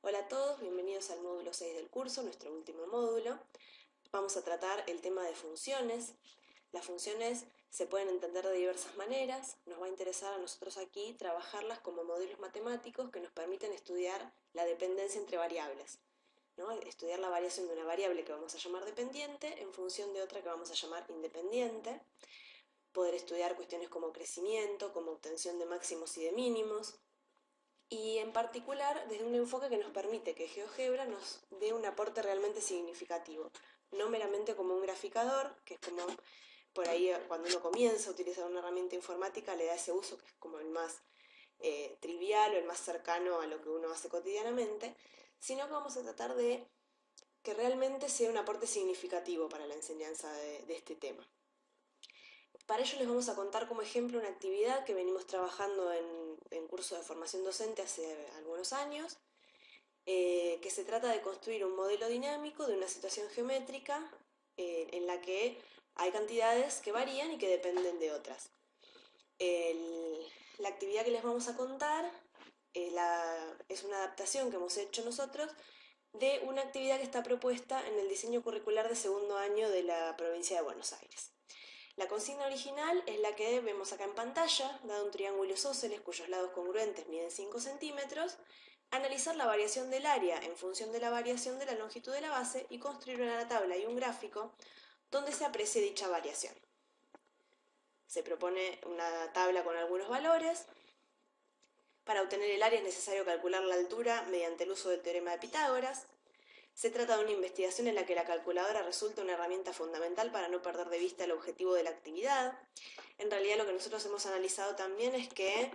Hola a todos, bienvenidos al módulo 6 del curso, nuestro último módulo. Vamos a tratar el tema de funciones. Las funciones se pueden entender de diversas maneras. Nos va a interesar a nosotros aquí trabajarlas como modelos matemáticos que nos permiten estudiar la dependencia entre variables, ¿no? Estudiar la variación de una variable que vamos a llamar dependiente en función de otra que vamos a llamar independiente. Poder estudiar cuestiones como crecimiento, como obtención de máximos y de mínimos, y en particular desde un enfoque que nos permite que GeoGebra nos dé un aporte realmente significativo, no meramente como un graficador, que es como por ahí cuando uno comienza a utilizar una herramienta informática le da ese uso que es como el más trivial o el más cercano a lo que uno hace cotidianamente, sino que vamos a tratar de que realmente sea un aporte significativo para la enseñanza de este tema. Para ello les vamos a contar como ejemplo una actividad que venimos trabajando en curso de formación docente hace algunos años, que se trata de construir un modelo dinámico de una situación geométrica en la que hay cantidades que varían y que dependen de otras. La actividad que les vamos a contar es una adaptación que hemos hecho nosotros de una actividad que está propuesta en el diseño curricular de segundo año de la provincia de Buenos Aires. La consigna original es la que vemos acá en pantalla, dado un triángulo isósceles cuyos lados congruentes miden 5 centímetros, analizar la variación del área en función de la variación de la longitud de la base y construir una tabla y un gráfico donde se aprecie dicha variación. Se propone una tabla con algunos valores. Para obtener el área es necesario calcular la altura mediante el uso del teorema de Pitágoras. Se trata de una investigación en la que la calculadora resulta una herramienta fundamental para no perder de vista el objetivo de la actividad. En realidad lo que nosotros hemos analizado también es que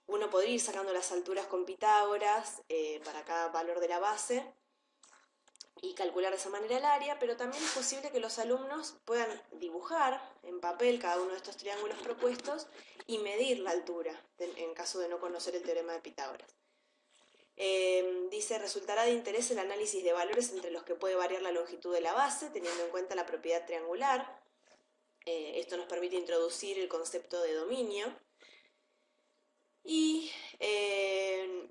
uno podría ir sacando las alturas con Pitágoras para cada valor de la base y calcular de esa manera el área, pero también es posible que los alumnos puedan dibujar en papel cada uno de estos triángulos propuestos y medir la altura en caso de no conocer el teorema de Pitágoras. Dice, resultará de interés el análisis de valores entre los que puede variar la longitud de la base, teniendo en cuenta la propiedad triangular. Esto nos permite introducir el concepto de dominio. Y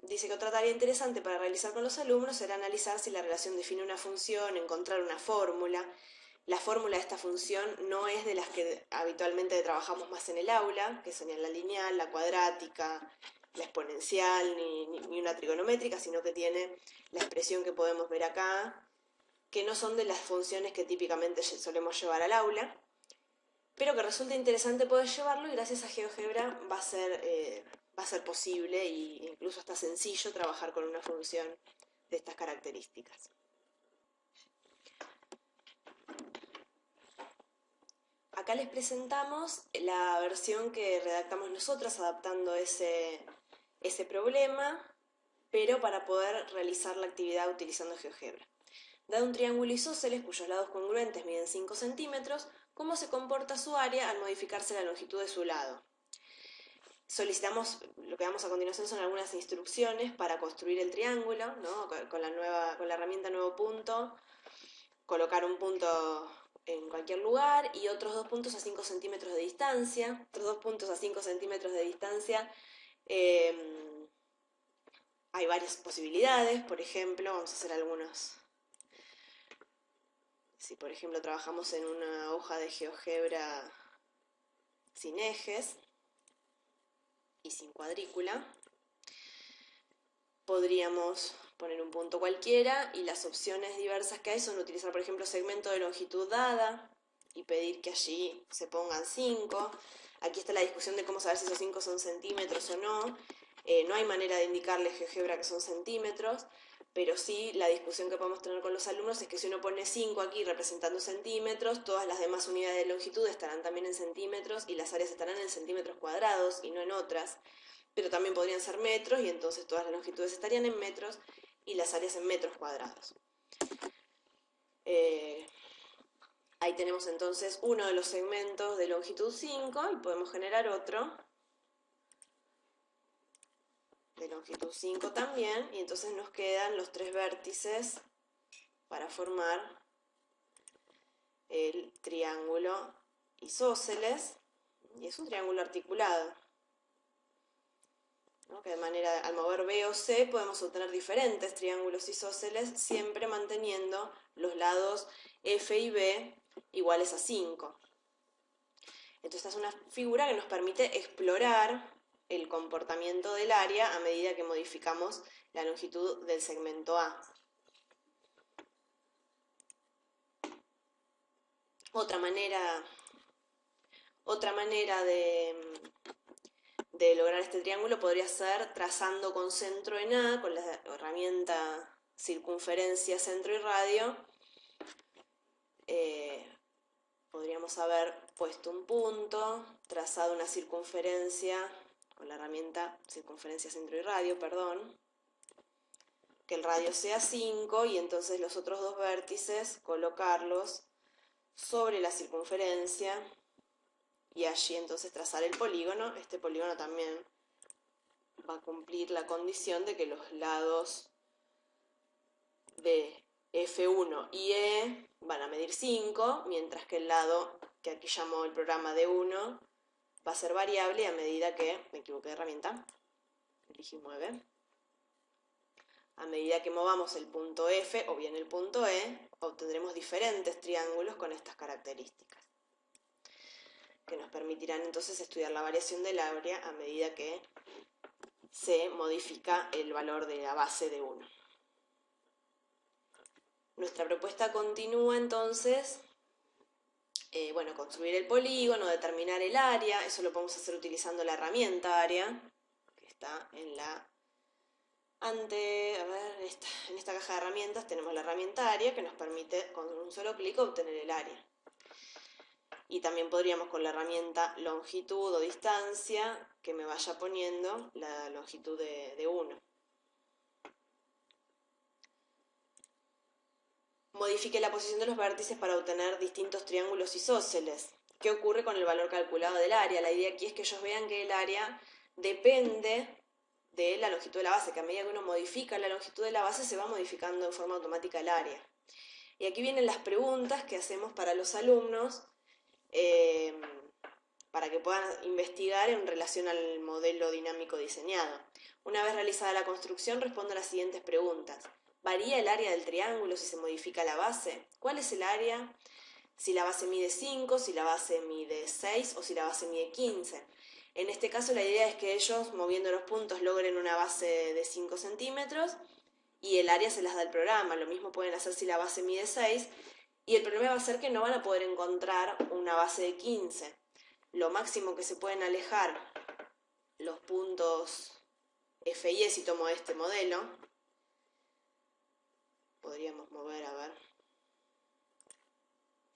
dice que otra tarea interesante para realizar con los alumnos será analizar si la relación define una función, encontrar una fórmula. La fórmula de esta función no es de las que habitualmente trabajamos más en el aula, que son la lineal, la cuadrática, la exponencial, ni una trigonométrica, sino que tiene la expresión que podemos ver acá, que no son de las funciones que típicamente solemos llevar al aula, pero que resulta interesante poder llevarlo y gracias a GeoGebra va a ser posible e incluso hasta sencillo trabajar con una función de estas características. Acá les presentamos la versión que redactamos nosotras adaptando ese problema, pero para poder realizar la actividad utilizando GeoGebra. Dado un triángulo isósceles cuyos lados congruentes miden 5 centímetros, ¿cómo se comporta su área al modificarse la longitud de su lado? Solicitamos, lo que damos a continuación son algunas instrucciones para construir el triángulo, ¿no? con la herramienta nuevo punto, colocar un punto en cualquier lugar y otros dos puntos a 5 centímetros de distancia. Otros dos puntos a 5 centímetros de distancia, hay varias posibilidades. Por ejemplo, vamos a hacer algunos. Si por ejemplo trabajamos en una hoja de GeoGebra sin ejes y sin cuadrícula, podríamos poner un punto cualquiera y las opciones diversas que hay son utilizar por ejemplo segmento de longitud dada y pedir que allí se pongan 5. Aquí está la discusión de cómo saber si esos 5 son centímetros o no. No hay manera de indicarle a GeoGebra que son centímetros, pero sí la discusión que podemos tener con los alumnos es que si uno pone 5 aquí representando centímetros, todas las demás unidades de longitud estarán también en centímetros y las áreas estarán en centímetros cuadrados y no en otras, pero también podrían ser metros y entonces todas las longitudes estarían en metros y las áreas en metros cuadrados. Ahí tenemos entonces uno de los segmentos de longitud 5 y podemos generar otro de longitud 5 también, y entonces nos quedan los tres vértices para formar el triángulo isósceles, y es un triángulo articulado. ¿no? Que de manera, al mover B o C, podemos obtener diferentes triángulos isósceles, siempre manteniendo los lados F y B iguales a 5. Entonces, esta es una figura que nos permite explorar el comportamiento del área a medida que modificamos la longitud del segmento A. Otra manera de lograr este triángulo podría ser trazando con centro en A, con la herramienta circunferencia, centro y radio. Podríamos haber puesto un punto, trazado una circunferencia, con la herramienta circunferencia, centro y radio, perdón, que el radio sea 5 y entonces los otros dos vértices colocarlos sobre la circunferencia y allí entonces trazar el polígono. Este polígono también va a cumplir la condición de que los lados de F1 y E van a medir 5, mientras que el lado que aquí llamó el programa D1 va a ser variable a medida que, me equivoqué de herramienta, elegí mueve, a medida que movamos el punto F o bien el punto E, obtendremos diferentes triángulos con estas características, que nos permitirán entonces estudiar la variación del área a medida que se modifica el valor de la base de 1. Nuestra propuesta continúa entonces, construir el polígono, determinar el área. Eso lo podemos hacer utilizando la herramienta área, que está en la en esta caja de herramientas tenemos la herramienta área, que nos permite con un solo clic obtener el área. Y también podríamos con la herramienta longitud o distancia que me vaya poniendo la longitud de 1. Modifique la posición de los vértices para obtener distintos triángulos isósceles. ¿Qué ocurre con el valor calculado del área? La idea aquí es que ellos vean que el área depende de la longitud de la base, que a medida que uno modifica la longitud de la base se va modificando en forma automática el área. Y aquí vienen las preguntas que hacemos para los alumnos para que puedan investigar en relación al modelo dinámico diseñado. Una vez realizada la construcción, responde a las siguientes preguntas. ¿Varía el área del triángulo si se modifica la base? ¿Cuál es el área si la base mide 5, si la base mide 6 o si la base mide 15? En este caso la idea es que ellos, moviendo los puntos, logren una base de 5 centímetros y el área se las da el programa. Lo mismo pueden hacer si la base mide 6 y el problema va a ser que no van a poder encontrar una base de 15. Lo máximo que se pueden alejar los puntos F y E, si tomo este modelo, podríamos mover, vamos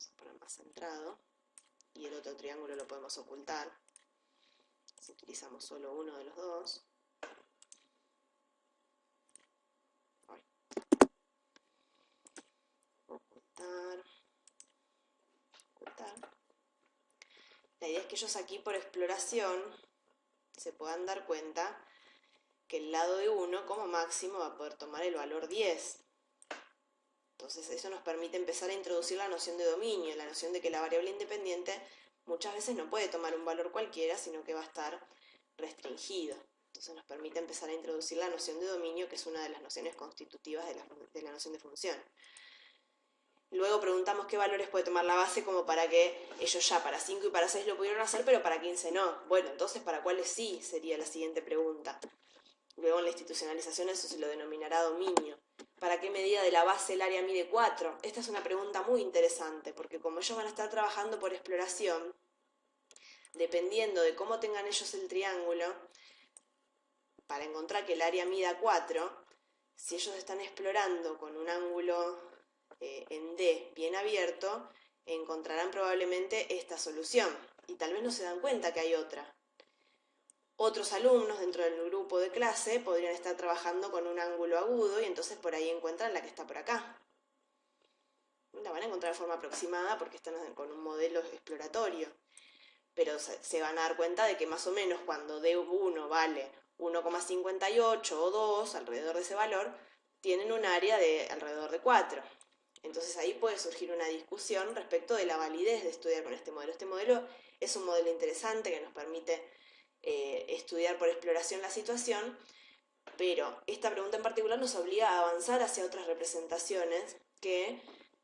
a poner más centrado, y el otro triángulo lo podemos ocultar, si utilizamos solo uno de los dos. Ocultar. La idea es que ellos aquí por exploración se puedan dar cuenta que el lado de 1 como máximo va a poder tomar el valor 10. Entonces eso nos permite empezar a introducir la noción de dominio, la noción de que la variable independiente muchas veces no puede tomar un valor cualquiera, sino que va a estar restringido. Entonces nos permite empezar a introducir la noción de dominio, que es una de las nociones constitutivas de la noción de función. Luego preguntamos qué valores puede tomar la base como para que ellos ya para 5 y para 6 lo pudieron hacer, pero para 15 no. Bueno, entonces ¿para cuáles sí? Sería la siguiente pregunta. Luego en la institucionalización eso se lo denominará dominio. ¿Para qué medida de la base el área mide 4? Esta es una pregunta muy interesante, porque como ellos van a estar trabajando por exploración, dependiendo de cómo tengan ellos el triángulo, para encontrar que el área mida 4, si ellos están explorando con un ángulo en D bien abierto, encontrarán probablemente esta solución y tal vez no se dan cuenta que hay otra. Otros alumnos dentro del grupo de clase podrían estar trabajando con un ángulo agudo y entonces por ahí encuentran la que está por acá. La van a encontrar de forma aproximada porque están con un modelo exploratorio, pero se van a dar cuenta de que más o menos cuando D1 vale 1,58 o 2, alrededor de ese valor, tienen un área de alrededor de 4. Entonces ahí puede surgir una discusión respecto de la validez de estudiar con este modelo. Este modelo es un modelo interesante que nos permite estudiar por exploración la situación, pero esta pregunta en particular nos obliga a avanzar hacia otras representaciones que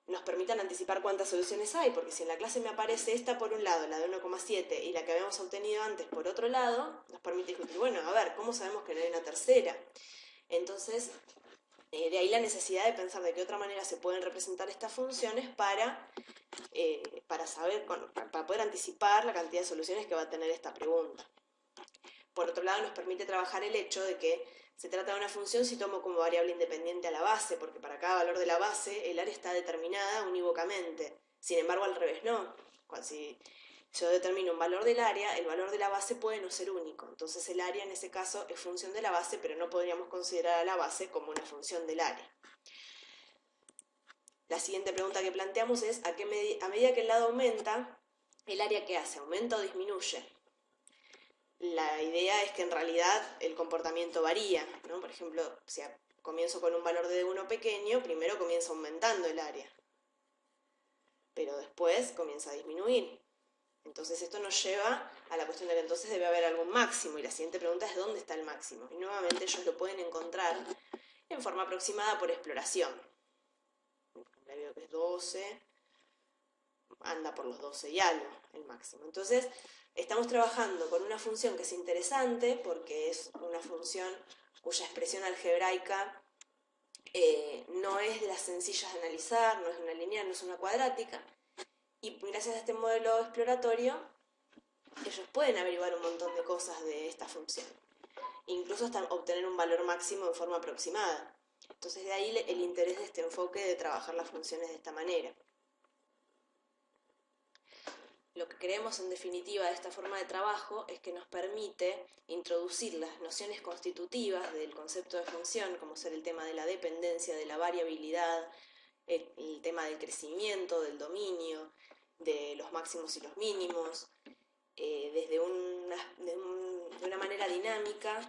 nos permitan anticipar cuántas soluciones hay, porque si en la clase me aparece esta por un lado, la de 1,7 y la que habíamos obtenido antes por otro lado, nos permite discutir, bueno, a ver, ¿cómo sabemos que no hay una tercera? Entonces, de ahí la necesidad de pensar de qué otra manera se pueden representar estas funciones para saber, para poder anticipar la cantidad de soluciones que va a tener esta pregunta. Por otro lado, nos permite trabajar el hecho de que se trata de una función si tomo como variable independiente a la base, porque para cada valor de la base el área está determinada unívocamente. Sin embargo, al revés no. Si yo determino un valor del área, el valor de la base puede no ser único. Entonces el área en ese caso es función de la base, pero no podríamos considerar a la base como una función del área. La siguiente pregunta que planteamos es, a medida que el lado aumenta, ¿el área qué hace? ¿Aumenta o disminuye? La idea es que en realidad el comportamiento varía, ¿no? Por ejemplo, si comienzo con un valor de 1 pequeño, primero comienza aumentando el área, pero después comienza a disminuir. Entonces esto nos lleva a la cuestión de que entonces debe haber algún máximo, y la siguiente pregunta es ¿dónde está el máximo? Y nuevamente ellos lo pueden encontrar en forma aproximada por exploración. Le veo que es 12, anda por los 12 y algo el máximo. Entonces estamos trabajando con una función que es interesante porque es una función cuya expresión algebraica no es de las sencillas de analizar, no es una lineal, no es una cuadrática, y gracias a este modelo exploratorio ellos pueden averiguar un montón de cosas de esta función, incluso hasta obtener un valor máximo en forma aproximada. Entonces de ahí el interés de este enfoque de trabajar las funciones de esta manera. Lo que creemos en definitiva de esta forma de trabajo es que nos permite introducir las nociones constitutivas del concepto de función, como ser el tema de la dependencia, de la variabilidad, el tema del crecimiento, del dominio, de los máximos y los mínimos, de una manera dinámica,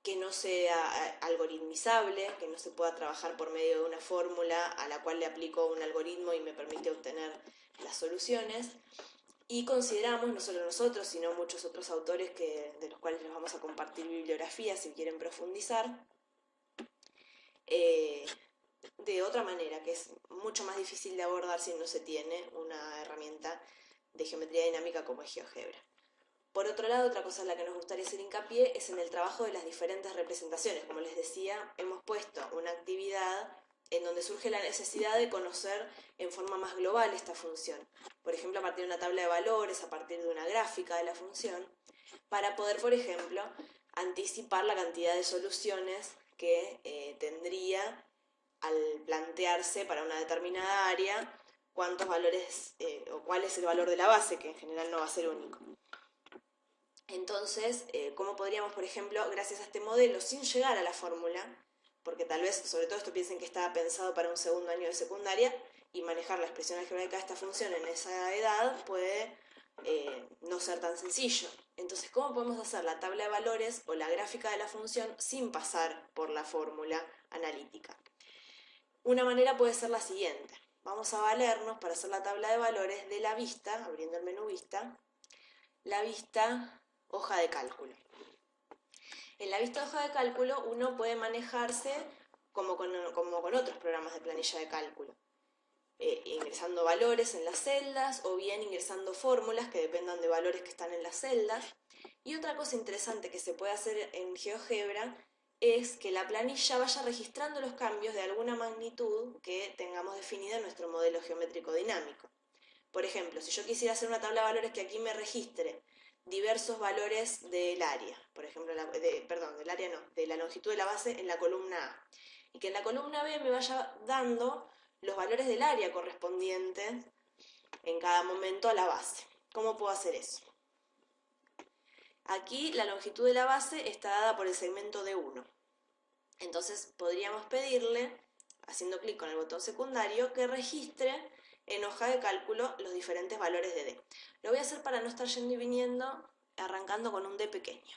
que no sea algoritmizable, que no se pueda trabajar por medio de una fórmula a la cual le aplico un algoritmo y me permite obtener las soluciones. Y consideramos, no solo nosotros, sino muchos otros autores de los cuales les vamos a compartir bibliografía si quieren profundizar, de otra manera, que es mucho más difícil de abordar si no se tiene una herramienta de geometría dinámica como es GeoGebra. Por otro lado, otra cosa en la que nos gustaría hacer hincapié es en el trabajo de las diferentes representaciones. Como les decía, hemos puesto una actividad en donde surge la necesidad de conocer en forma más global esta función. Por ejemplo, a partir de una tabla de valores, a partir de una gráfica de la función, para poder, por ejemplo, anticipar la cantidad de soluciones que tendría al plantearse para una determinada área cuántos valores o cuál es el valor de la base, que en general no va a ser único. Entonces, ¿cómo podríamos, por ejemplo, gracias a este modelo, sin llegar a la fórmula, porque tal vez, sobre todo esto piensen que estaba pensado para un segundo año de secundaria, y manejar la expresión algebraica de esta función en esa edad puede no ser tan sencillo. Entonces, ¿cómo podemos hacer la tabla de valores o la gráfica de la función sin pasar por la fórmula analítica? Una manera puede ser la siguiente. Vamos a valernos para hacer la tabla de valores de la vista, abriendo el menú vista, la vista hoja de cálculo. En la vista hoja de cálculo uno puede manejarse como con otros programas de planilla de cálculo, ingresando valores en las celdas o bien ingresando fórmulas que dependan de valores que están en las celdas. Y otra cosa interesante que se puede hacer en GeoGebra es que la planilla vaya registrando los cambios de alguna magnitud que tengamos definida en nuestro modelo geométrico dinámico. Por ejemplo, si yo quisiera hacer una tabla de valores que aquí me registre diversos valores del área, por ejemplo, del área no, de la longitud de la base en la columna A, y que en la columna B me vaya dando los valores del área correspondientes en cada momento a la base. ¿Cómo puedo hacer eso? Aquí la longitud de la base está dada por el segmento de 1. Entonces podríamos pedirle, haciendo clic con el botón secundario, que registre en hoja de cálculo los diferentes valores de D. Lo voy a hacer para no estar yendo y viniendo, arrancando con un D pequeño.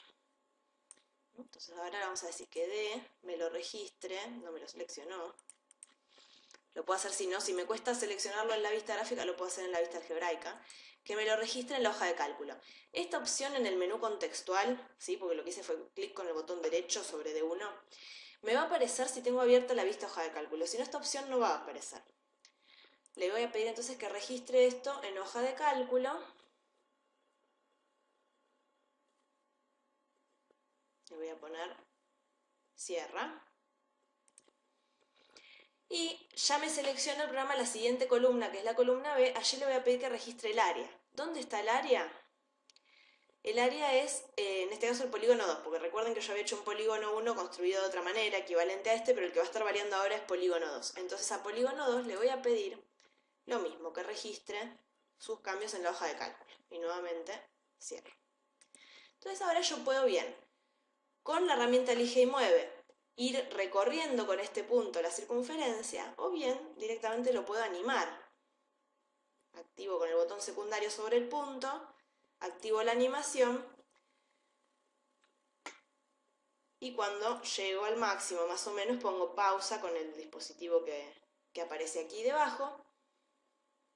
Entonces ahora vamos a decir que D me lo registre, no me lo seleccionó, lo puedo hacer si no, si me cuesta seleccionarlo en la vista gráfica, lo puedo hacer en la vista algebraica, que me lo registre en la hoja de cálculo. Esta opción en el menú contextual, ¿sí? Porque lo que hice fue clic con el botón derecho sobre D1, me va a aparecer si tengo abierta la vista hoja de cálculo, si no esta opción no va a aparecer. Le voy a pedir entonces que registre esto en hoja de cálculo. Le voy a poner cierra. Y ya me selecciona el programa la siguiente columna, que es la columna B. Allí le voy a pedir que registre el área. ¿Dónde está el área? El área es, en este caso, el polígono 2, porque recuerden que yo había hecho un polígono 1 construido de otra manera, equivalente a este, pero el que va a estar variando ahora es polígono 2. Entonces a polígono 2 le voy a pedir lo mismo, que registre sus cambios en la hoja de cálculo. Y nuevamente cierro. Entonces ahora yo puedo bien, con la herramienta Elige y Mueve, ir recorriendo con este punto la circunferencia, o bien directamente lo puedo animar. Activo con el botón secundario sobre el punto, activo la animación, y cuando llego al máximo más o menos pongo pausa con el dispositivo que aparece aquí debajo,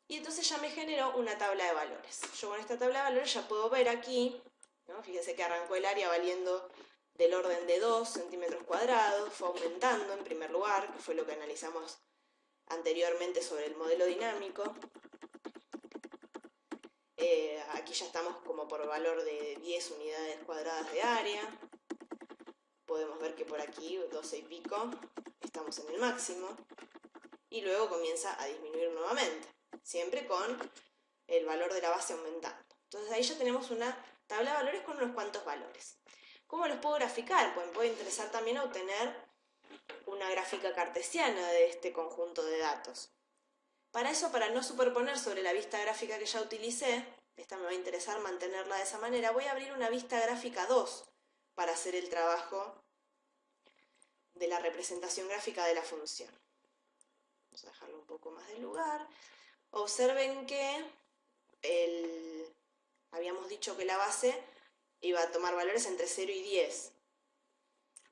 y entonces ya me generó una tabla de valores. Yo con esta tabla de valores ya puedo ver aquí, ¿no? Fíjense que arrancó el área valiendo del orden de 2 centímetros cuadrados, fue aumentando en primer lugar, que fue lo que analizamos anteriormente sobre el modelo dinámico. Aquí ya estamos como por valor de 10 unidades cuadradas de área. Podemos ver que por aquí, 12 y pico, estamos en el máximo. Y luego comienza a disminuir nuevamente, siempre con el valor de la base aumentando. Entonces ahí ya tenemos una tabla de valores con unos cuantos valores. ¿Cómo los puedo graficar? Pues me puede interesar también obtener una gráfica cartesiana de este conjunto de datos. Para eso, para no superponer sobre la vista gráfica que ya utilicé, esta me va a interesar mantenerla de esa manera, voy a abrir una vista gráfica 2 para hacer el trabajo de la representación gráfica de la función. Vamos a dejarlo un poco más de lugar. Observen que habíamos dicho que la base iba a tomar valores entre 0 y 10.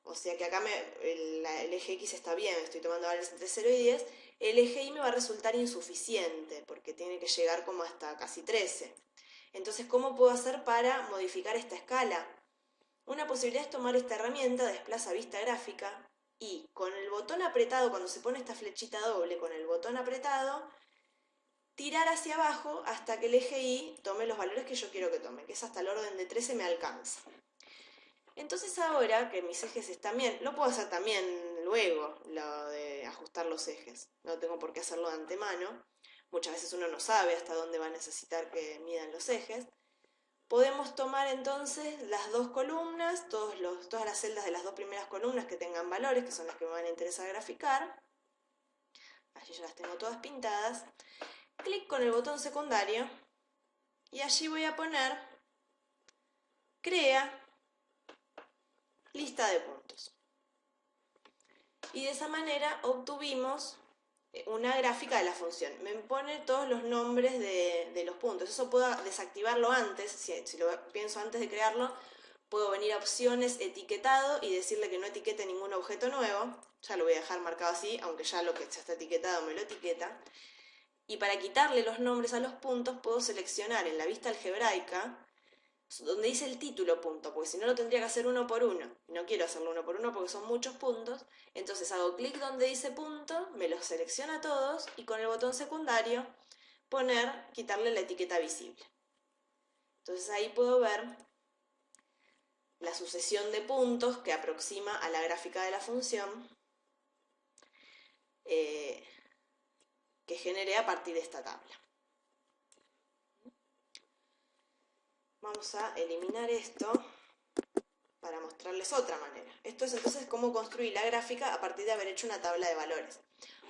O sea que acá el eje X está bien, estoy tomando valores entre 0 y 10. El eje Y me va a resultar insuficiente, porque tiene que llegar como hasta casi 13. Entonces, ¿cómo puedo hacer para modificar esta escala? Una posibilidad es tomar esta herramienta, desplaza vista gráfica, y con el botón apretado, cuando se pone esta flechita doble, con el botón apretado, tirar hacia abajo hasta que el eje Y tome los valores que yo quiero que tome, que es hasta el orden de 13 me alcanza. Entonces ahora que mis ejes están bien, lo puedo hacer también luego, lo de ajustar los ejes. No tengo por qué hacerlo de antemano. Muchas veces uno no sabe hasta dónde va a necesitar que midan los ejes. Podemos tomar entonces las dos columnas, todas las celdas de las dos primeras columnas que tengan valores, que son las que me van a interesar graficar. Allí ya las tengo todas pintadas. Clic con el botón secundario y allí voy a poner Crea lista de puntos. Y de esa manera obtuvimos una gráfica de la función. Me pone todos los nombres de los puntos. Eso puedo desactivarlo antes, si lo pienso antes de crearlo, puedo venir a opciones, etiquetado, y decirle que no etiquete ningún objeto nuevo. Ya lo voy a dejar marcado así, aunque ya lo que ya está etiquetado me lo etiqueta. Y para quitarle los nombres a los puntos, puedo seleccionar en la vista algebraica donde dice el título punto, porque si no lo tendría que hacer uno por uno. No quiero hacerlo uno por uno porque son muchos puntos. Entonces hago clic donde dice punto, me los selecciona todos y con el botón secundario quitarle la etiqueta visible. Entonces ahí puedo ver la sucesión de puntos que aproxima a la gráfica de la función que generé a partir de esta tabla. Vamos a eliminar esto para mostrarles otra manera. Esto es entonces cómo construir la gráfica a partir de haber hecho una tabla de valores.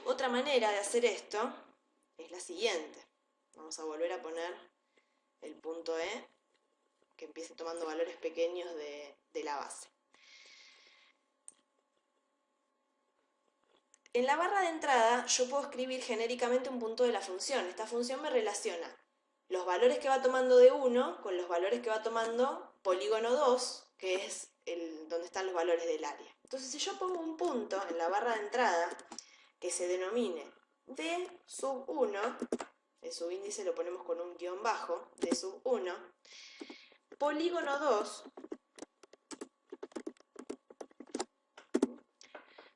Otra manera de hacer esto es la siguiente. Vamos a volver a poner el punto E, que empiece tomando valores pequeños de la base. En la barra de entrada yo puedo escribir genéricamente un punto de la función. Esta función me relaciona los valores que va tomando de 1 con los valores que va tomando polígono 2, que es donde están los valores del área. Entonces, si yo pongo un punto en la barra de entrada que se denomine D sub 1, el subíndice lo ponemos con un guión bajo, D sub 1, polígono 2,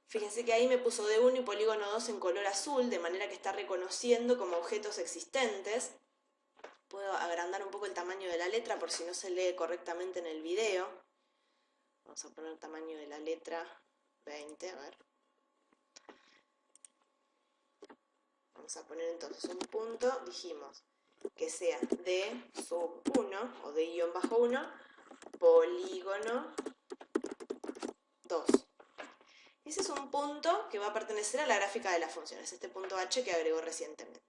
fíjense que ahí me puso D1 y polígono 2 en color azul, de manera que está reconociendo como objetos existentes. Puedo agrandar un poco el tamaño de la letra por si no se lee correctamente en el video. Vamos a poner el tamaño de la letra 20, a ver. Vamos a poner entonces un punto, dijimos que sea D sub 1 o D-1, polígono 2. Ese es un punto que va a pertenecer a la gráfica de las funciones, este punto H que agregó recientemente.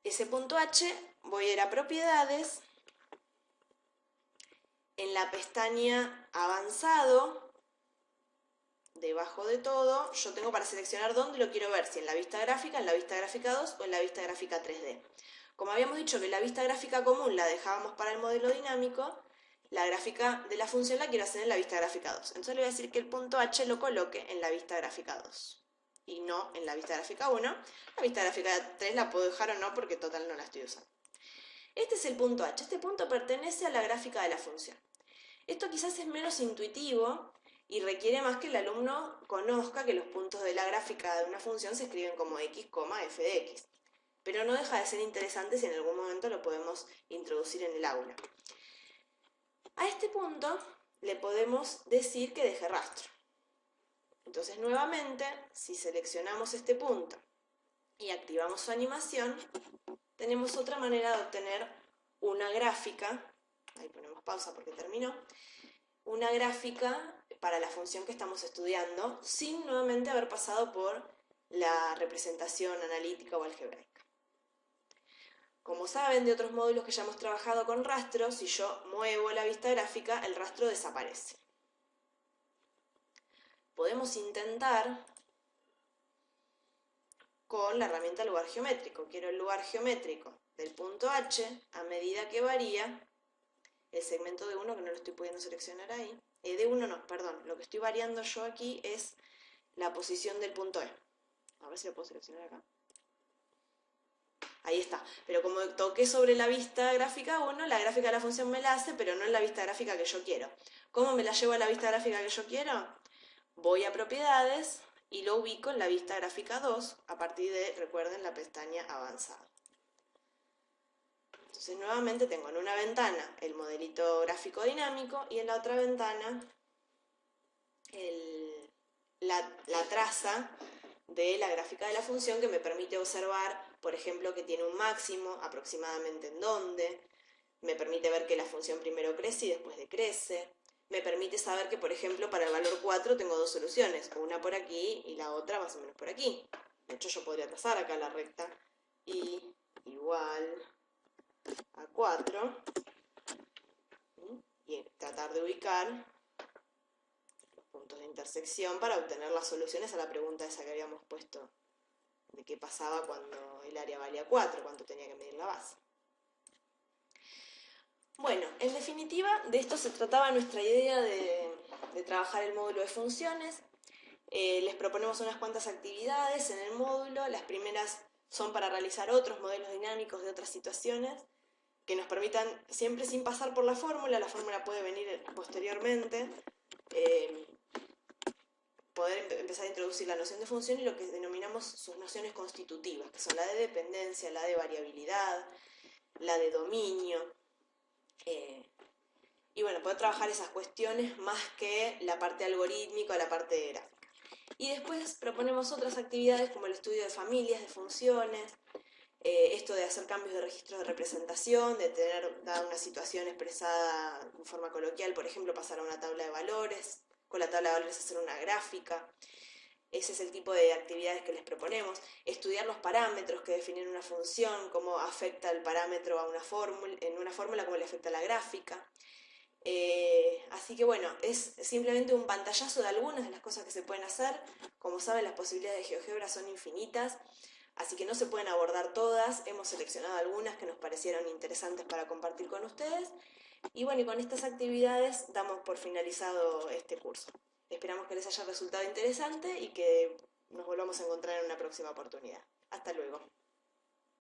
Ese punto H voy a ir a propiedades, en la pestaña avanzado, debajo de todo, yo tengo para seleccionar dónde lo quiero ver, si en la vista gráfica, en la vista gráfica 2 o en la vista gráfica 3D. Como habíamos dicho que la vista gráfica común la dejábamos para el modelo dinámico, la gráfica de la función la quiero hacer en la vista gráfica 2. Entonces le voy a decir que el punto H lo coloque en la vista gráfica 2 y no en la vista gráfica 1. La vista gráfica 3 la puedo dejar o no porque total no la estoy usando. Este es el punto H. Este punto pertenece a la gráfica de la función. Esto quizás es menos intuitivo y requiere más que el alumno conozca que los puntos de la gráfica de una función se escriben como x, f de x. Pero no deja de ser interesante si en algún momento lo podemos introducir en el aula. A este punto le podemos decir que deje rastro. Entonces nuevamente, si seleccionamos este punto y activamos su animación, tenemos otra manera de obtener una gráfica, ahí ponemos pausa porque terminó, una gráfica para la función que estamos estudiando sin nuevamente haber pasado por la representación analítica o algebraica. Como saben de otros módulos que ya hemos trabajado con rastros, si yo muevo la vista gráfica, el rastro desaparece. Podemos intentar con la herramienta lugar geométrico. Quiero el lugar geométrico del punto H a medida que varía el segmento de 1, que no lo estoy pudiendo seleccionar ahí. De 1 no, perdón. Lo que estoy variando yo aquí es la posición del punto E. A ver si lo puedo seleccionar acá. Ahí está. Pero como toqué sobre la vista gráfica 1, la gráfica de la función me la hace, pero no en la vista gráfica que yo quiero. ¿Cómo me la llevo a la vista gráfica que yo quiero? Voy a propiedades y lo ubico en la vista gráfica 2 a partir de, recuerden, la pestaña avanzada. Entonces nuevamente tengo en una ventana el modelito gráfico dinámico y en la otra ventana la traza de la gráfica de la función que me permite observar, por ejemplo, que tiene un máximo, aproximadamente en dónde, me permite ver que la función primero crece y después decrece, me permite saber que, por ejemplo, para el valor 4 tengo dos soluciones, una por aquí y la otra más o menos por aquí. De hecho, yo podría trazar acá la recta y igual a 4 y tratar de ubicar los puntos de intersección para obtener las soluciones a la pregunta esa que habíamos puesto de qué pasaba cuando el área valía 4, cuánto tenía que medir la base. Bueno, en definitiva, de esto se trataba nuestra idea de trabajar el módulo de funciones. Les proponemos unas cuantas actividades en el módulo. Las primeras son para realizar otros modelos dinámicos de otras situaciones que nos permitan, siempre sin pasar por la fórmula puede venir posteriormente, poder empezar a introducir la noción de función y lo que denominamos sus nociones constitutivas, que son la de dependencia, la de variabilidad, la de dominio, y bueno, poder trabajar esas cuestiones más que la parte algorítmica o la parte de gráfica. Y después proponemos otras actividades como el estudio de familias, de funciones, esto de hacer cambios de registros de representación, de tener dada una situación expresada en forma coloquial, por ejemplo, pasar a una tabla de valores, con la tabla de valores hacer una gráfica. Ese es el tipo de actividades que les proponemos. Estudiar los parámetros que definen una función, cómo afecta el parámetro a una fórmula, en una fórmula, cómo le afecta a la gráfica. Así que bueno, es simplemente un pantallazo de algunas de las cosas que se pueden hacer. Como saben, las posibilidades de GeoGebra son infinitas, así que no se pueden abordar todas. Hemos seleccionado algunas que nos parecieron interesantes para compartir con ustedes. Y bueno, y con estas actividades damos por finalizado este curso. Esperamos que les haya resultado interesante y que nos volvamos a encontrar en una próxima oportunidad. Hasta luego.